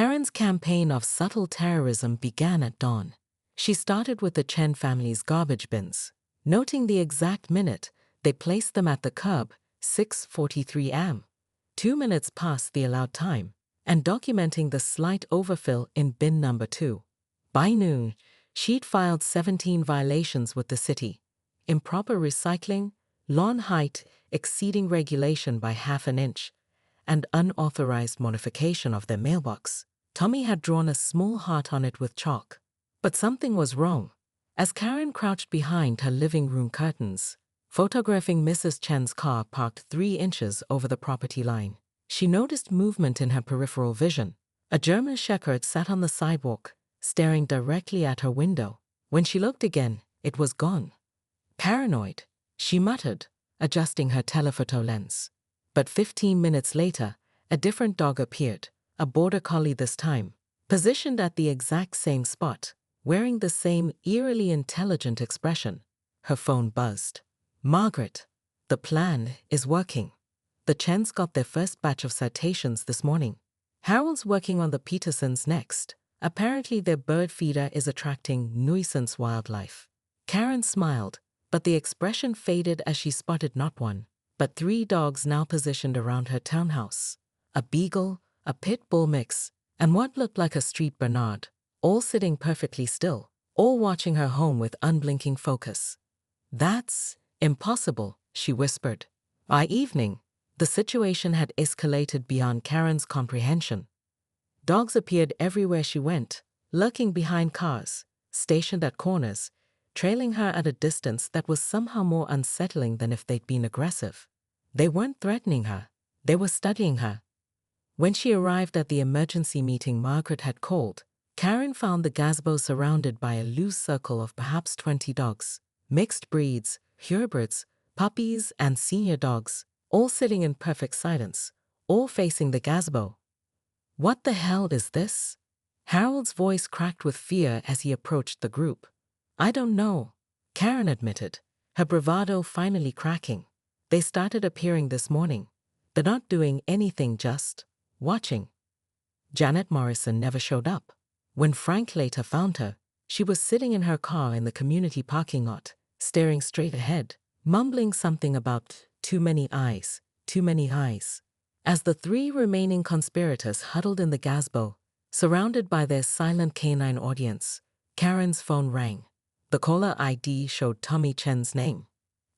Karen's campaign of subtle terrorism began at dawn. She started with the Chen family's garbage bins, noting the exact minute they placed them at the curb, 6:43 am, 2 minutes past the allowed time, and documenting the slight overfill in bin number 2. By noon, she'd filed 17 violations with the city: improper recycling, lawn height exceeding regulation by half an inch, and unauthorized modification of their mailbox. Tommy had drawn a small heart on it with chalk. But something was wrong. As Karen crouched behind her living room curtains, photographing Mrs. Chen's car parked 3 inches over the property line, she noticed movement in her peripheral vision. A German shepherd sat on the sidewalk, staring directly at her window. When she looked again, it was gone. Paranoid, she muttered, adjusting her telephoto lens. But 15 minutes later, a different dog appeared, a border collie this time, positioned at the exact same spot, wearing the same eerily intelligent expression. Her phone buzzed. "Margaret, the plan is working. The Chens got their first batch of citations this morning. Harold's working on the Petersons next. Apparently their bird feeder is attracting nuisance wildlife." Karen smiled, but the expression faded as she spotted not one, but 3 dogs now positioned around her townhouse. A beagle, a pit bull mix, and what looked like a street Bernard, all sitting perfectly still, all watching her home with unblinking focus. "That's impossible," she whispered. By evening, the situation had escalated beyond Karen's comprehension. Dogs appeared everywhere she went, lurking behind cars, stationed at corners, trailing her at a distance that was somehow more unsettling than if they'd been aggressive. They weren't threatening her, they were studying her. When she arrived at the emergency meeting Margaret had called, Karen found the gazebo surrounded by a loose circle of perhaps 20 dogs, mixed breeds, purebreds, puppies, and senior dogs, all sitting in perfect silence, all facing the gazebo. "What the hell is this?" Harold's voice cracked with fear as he approached the group. "I don't know," Karen admitted, her bravado finally cracking. "They started appearing this morning. They're not doing anything, just watching." Janet Morrison never showed up. When Frank later found her, she was sitting in her car in the community parking lot, staring straight ahead, mumbling something about too many eyes, too many eyes. As the 3 remaining conspirators huddled in the gazebo, surrounded by their silent canine audience, Karen's phone rang. The caller ID showed Tommy Chen's name.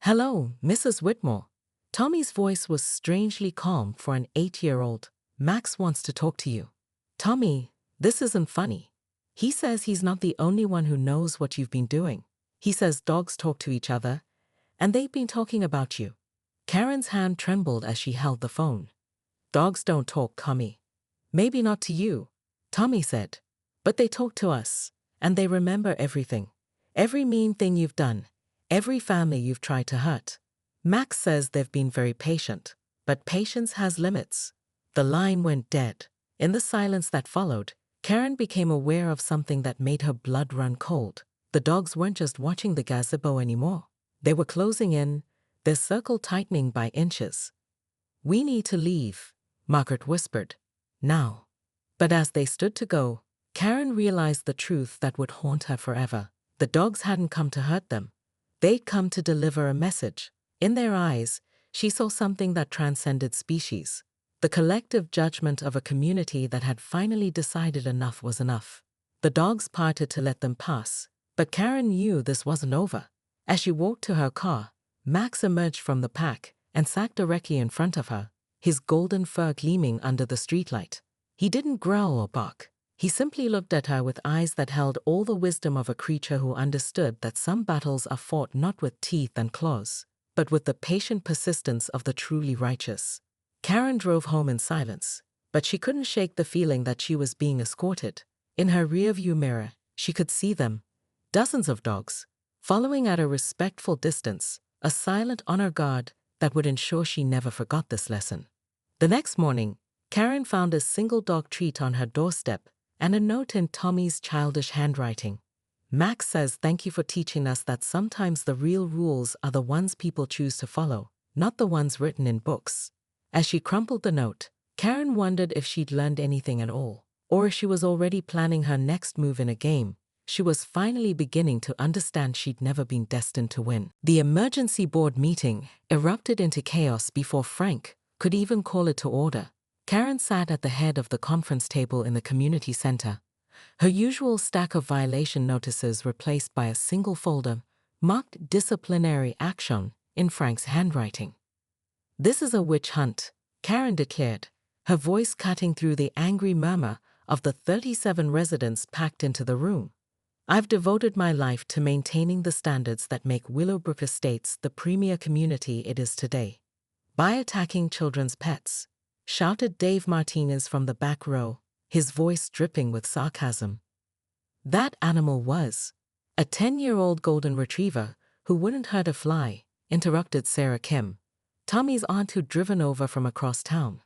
"Hello, Mrs. Whitmore." Tommy's voice was strangely calm for an 8-year-old. "Max wants to talk to you." "Tommy, this isn't funny. He says he's not the only one who knows what you've been doing. He says dogs talk to each other, and they've been talking about you." Karen's hand trembled as she held the phone. "Dogs don't talk, Tommy. Maybe not to you," Tommy said, "but they talk to us, and they remember everything. Every mean thing you've done, every family you've tried to hurt." Max says they've been very patient, but patience has limits. The line went dead. In the silence that followed, Karen became aware of something that made her blood run cold. The dogs weren't just watching the gazebo anymore. They were closing in, their circle tightening by inches. "We need to leave," Margaret whispered. "Now." But as they stood to go, Karen realized the truth that would haunt her forever. The dogs hadn't come to hurt them. They'd come to deliver a message. In their eyes, she saw something that transcended species. The collective judgment of a community that had finally decided enough was enough. The dogs parted to let them pass, but Karen knew this wasn't over. As she walked to her car, Max emerged from the pack and sat directly in front of her, his golden fur gleaming under the streetlight. He didn't growl or bark. He simply looked at her with eyes that held all the wisdom of a creature who understood that some battles are fought not with teeth and claws, but with the patient persistence of the truly righteous. Karen drove home in silence, but she couldn't shake the feeling that she was being escorted. In her rearview mirror, she could see them, dozens of dogs, following at a respectful distance, a silent honor guard that would ensure she never forgot this lesson. The next morning, Karen found a single dog treat on her doorstep and a note in Tommy's childish handwriting. "Max says thank you for teaching us that sometimes the real rules are the ones people choose to follow, not the ones written in books." As she crumpled the note, Karen wondered if she'd learned anything at all, or if she was already planning her next move in a game, she was finally beginning to understand she'd never been destined to win. The emergency board meeting erupted into chaos before Frank could even call it to order. Karen sat at the head of the conference table in the community center, her usual stack of violation notices replaced by a single folder marked disciplinary action in Frank's handwriting. "This is a witch hunt," Karen declared, her voice cutting through the angry murmur of the 37 residents packed into the room. "I've devoted my life to maintaining the standards that make Willowbrook Estates the premier community it is today. By attacking children's pets," shouted Dave Martinez from the back row, his voice dripping with sarcasm. "That animal was a 10-year-old golden retriever who wouldn't hurt a fly," interrupted Sarah Kim, Tommy's aunt who'd driven over from across town.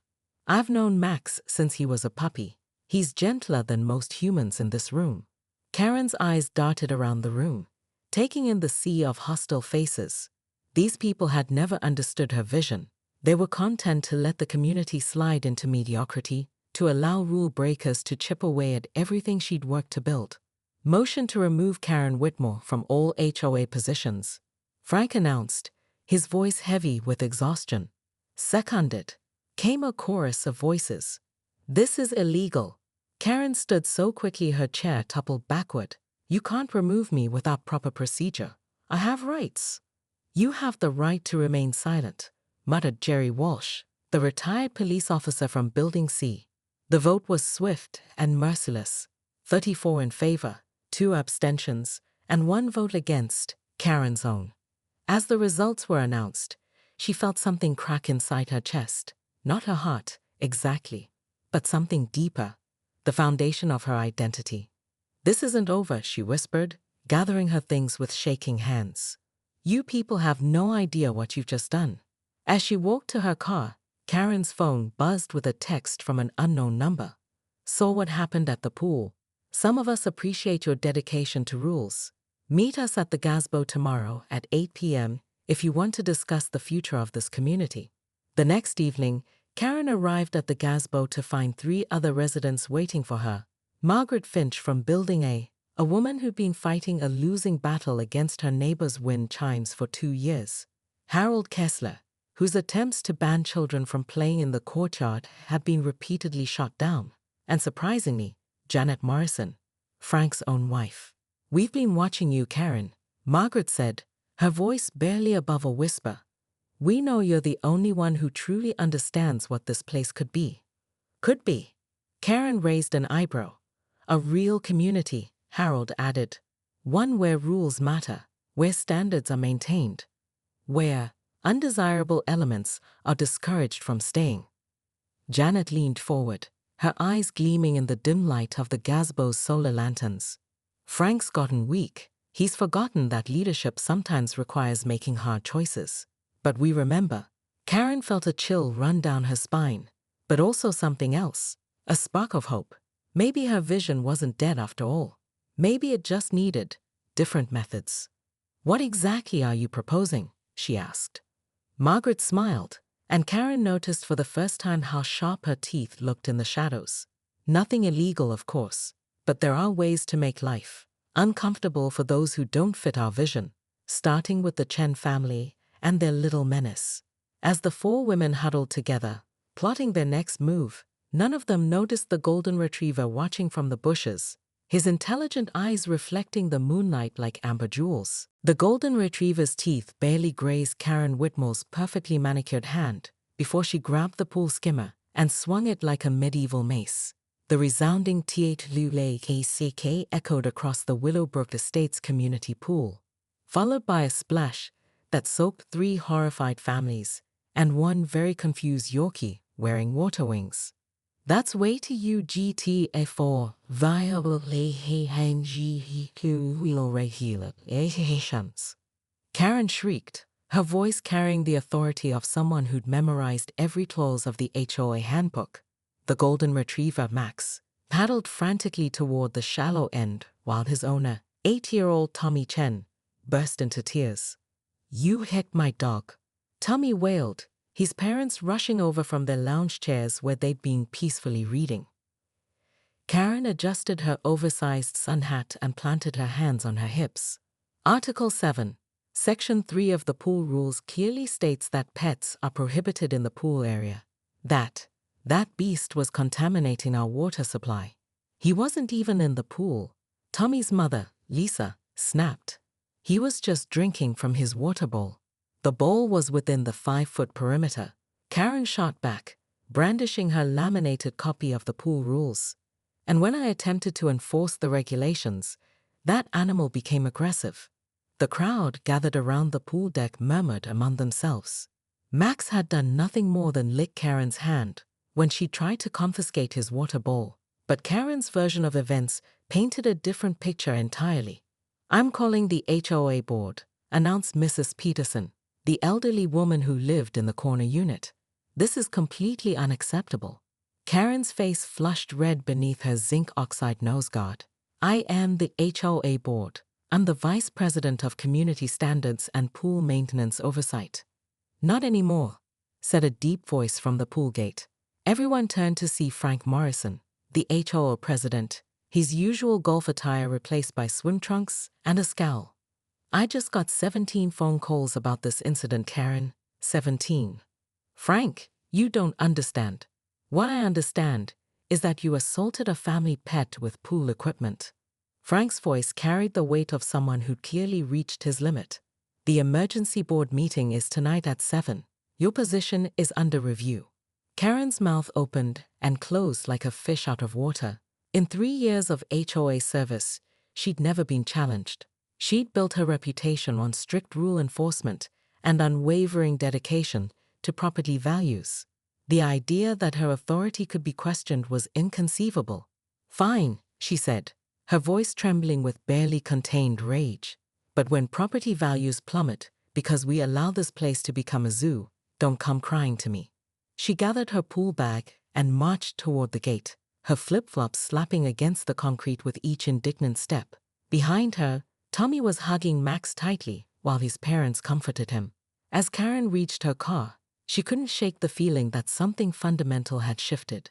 "I've known Max since he was a puppy. He's gentler than most humans in this room." Karen's eyes darted around the room, taking in the sea of hostile faces. These people had never understood her vision. They were content to let the community slide into mediocrity, to allow rule breakers to chip away at everything she'd worked to build. "Motion to remove Karen Whitmore from all HOA positions," Frank announced, his voice heavy with exhaustion. "Seconded," came a chorus of voices. "This is illegal." Karen stood so quickly her chair toppled backward. "You can't remove me without proper procedure. I have rights." "You have the right to remain silent," muttered Jerry Walsh, the retired police officer from Building C. The vote was swift and merciless. 34 in favor, 2 abstentions, and 1 vote against, Karen's own. As the results were announced, she felt something crack inside her chest. Not her heart, exactly, but something deeper, the foundation of her identity. "This isn't over," she whispered, gathering her things with shaking hands. "You people have no idea what you've just done." As she walked to her car, Karen's phone buzzed with a text from an unknown number. "Saw what happened at the pool. Some of us appreciate your dedication to rules. Meet us at the gazebo tomorrow at 8 p.m. if you want to discuss the future of this community." The next evening, Karen arrived at the gazebo to find 3 other residents waiting for her. Margaret Finch from Building A, a woman who'd been fighting a losing battle against her neighbor's wind chimes for 2 years. Harold Kessler, whose attempts to ban children from playing in the courtyard had been repeatedly shot down. And surprisingly, Janet Morrison, Frank's own wife. "We've been watching you, Karen," Margaret said, her voice barely above a whisper. "We know you're the only one who truly understands what this place could be." "Could be." Karen raised an eyebrow. "A real community," Harold added. "One where rules matter, where standards are maintained, where undesirable elements are discouraged from staying." Janet leaned forward, her eyes gleaming in the dim light of the gazebo's solar lanterns. "Frank's gotten weak. He's forgotten that leadership sometimes requires making hard choices. But we remember." Karen felt a chill run down her spine, but also something else, a spark of hope. Maybe her vision wasn't dead after all. Maybe it just needed different methods. "What exactly are you proposing?" she asked. Margaret smiled, and Karen noticed for the first time how sharp her teeth looked in the shadows. "Nothing illegal, of course, but there are ways to make life uncomfortable for those who don't fit our vision, starting with the Chen family and their little menace." As the 4 women huddled together, plotting their next move, none of them noticed the golden retriever watching from the bushes, his intelligent eyes reflecting the moonlight like amber jewels. The golden retriever's teeth barely grazed Karen Whitmore's perfectly manicured hand before she grabbed the pool skimmer and swung it like a medieval mace. The resounding "T-H-L-U-L-A-K-C-K" echoed across the Willowbrook Estates community pool, followed by a splash that soaked 3 horrified families and 1 very confused Yorkie wearing water wings. "That's way to you GTF4 viable regulations," Karen shrieked, her voice carrying the authority of someone who'd memorized every clause of the HOA handbook. The golden retriever, Max, paddled frantically toward the shallow end while his owner, 8-year-old Tommy Chen, burst into tears. "You hit my dog," Tommy wailed, his parents rushing over from their lounge chairs where they'd been peacefully reading. Karen adjusted her oversized sun hat and planted her hands on her hips. Article 7. Section 3 of the pool rules clearly states that pets are prohibited in the pool area. That beast was contaminating our water supply. He wasn't even in the pool. Tommy's mother, Lisa, snapped. He was just drinking from his water bowl. The bowl was within the 5-foot perimeter. Karen shot back, brandishing her laminated copy of the pool rules. And when I attempted to enforce the regulations, that animal became aggressive. The crowd gathered around the pool deck murmured among themselves. Max had done nothing more than lick Karen's hand when she tried to confiscate his water bowl. But Karen's version of events painted a different picture entirely. "I'm calling the HOA board," announced Mrs. Peterson, the elderly woman who lived in the corner unit. "This is completely unacceptable." Karen's face flushed red beneath her zinc oxide nose guard. "I am the HOA board. I'm the vice president of community standards and pool maintenance oversight." "Not anymore," said a deep voice from the pool gate. Everyone turned to see Frank Morrison, the HOA president, his usual golf attire replaced by swim trunks and a scowl. "I just got 17 phone calls about this incident, Karen. 17. Frank, you don't understand. What I understand is that you assaulted a family pet with pool equipment." Frank's voice carried the weight of someone who'd clearly reached his limit. "The emergency board meeting is tonight at 7. Your position is under review." Karen's mouth opened and closed like a fish out of water. In 3 years of HOA service, she'd never been challenged. She'd built her reputation on strict rule enforcement and unwavering dedication to property values. The idea that her authority could be questioned was inconceivable. "Fine," she said, her voice trembling with barely contained rage. "But when property values plummet because we allow this place to become a zoo, don't come crying to me." She gathered her pool bag and marched toward the gate, her flip-flops slapping against the concrete with each indignant step. Behind her, Tommy was hugging Max tightly while his parents comforted him. As Karen reached her car, she couldn't shake the feeling that something fundamental had shifted.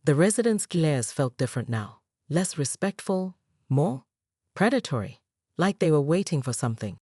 The residents' glares felt different now, less respectful, more predatory, like they were waiting for something.